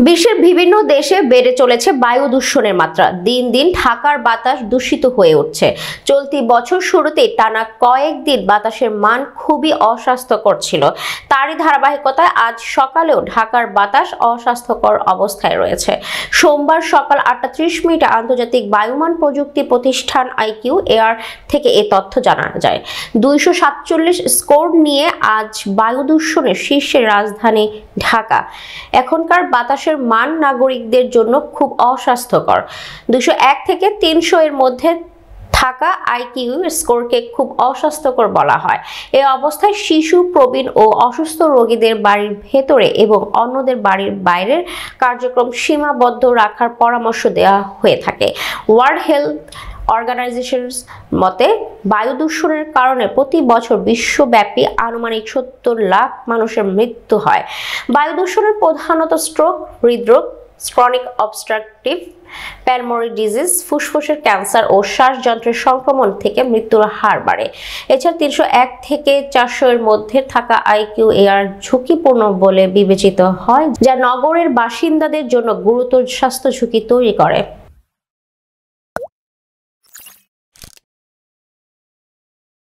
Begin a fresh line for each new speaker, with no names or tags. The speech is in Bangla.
বিশ্বের বিভিন্ন দেশে বেড়ে চলেছে বায়ু দূষণের মাত্রা। দিন দিন ঢাকার বাতাস দূষিত হয়ে উঠছে। চলতি বছর শুরুতেই টানা কয়েকদিন বাতাসের মান খুবই অস্বাস্থ্যকর ছিল। তারই ধারাবাহিকতায় আজ সকালেও ঢাকার বাতাস অস্বাস্থ্যকর অবস্থায় রয়েছে। সোমবার সকাল 8:30 আন্তর্জাতিক বায়ুমান প্রযুক্তি প্রতিষ্ঠান আইকিউ এয়ার থেকে এ তথ্য জানা যায়। 247 স্কোর নিয়ে আজ বায়ু দূষণের শীর্ষে রাজধানী ঢাকা। এখনকার বাতাসের মান নাগরিকদের জন্য খুব অস্বাস্থ্যকর। 201 থেকে 300 এর মধ্যে থাকা আইকিউ স্কোরকে খুব অস্বাস্থ্যকর বলা হয়। এই অবস্থায় শিশু, প্রবীণ ও অসুস্থ রোগীদের বাড়ির ভেতরে এবং অন্যদের বাড়ির বাইরের কার্যক্রম সীমাবদ্ধ রাখার পরামর্শ দেওয়া হয়ে থাকে। ওয়ার্ল্ড হেলথ অর্গানাইজেশনের মতে বায়ু দূষণের কারণে প্রতি বছর বিশ্বব্যাপী আনুমানিক 70 লাখ মানুষের মৃত্যু হয়। বায়ু দূষণের প্রধানত স্ট্রোক, হৃদরোগ, ক্রনিক অবস্ট্রাকটিভ পালমোনারি ডিজিজ, ফুসফুসের ক্যান্সার ও শ্বাসযন্ত্রের সংক্রমণ থেকে মৃত্যুর হার বাড়ে। এছাড়া 301 থেকে 400 এর মধ্যে থাকা আইকিউ এয়ার ঝুঁকিপূর্ণ বলে বিবেচিত হয়, যা নগরের বাসিন্দাদের জন্য গুরুতর স্বাস্থ্য ঝুঁকি তৈরি করে।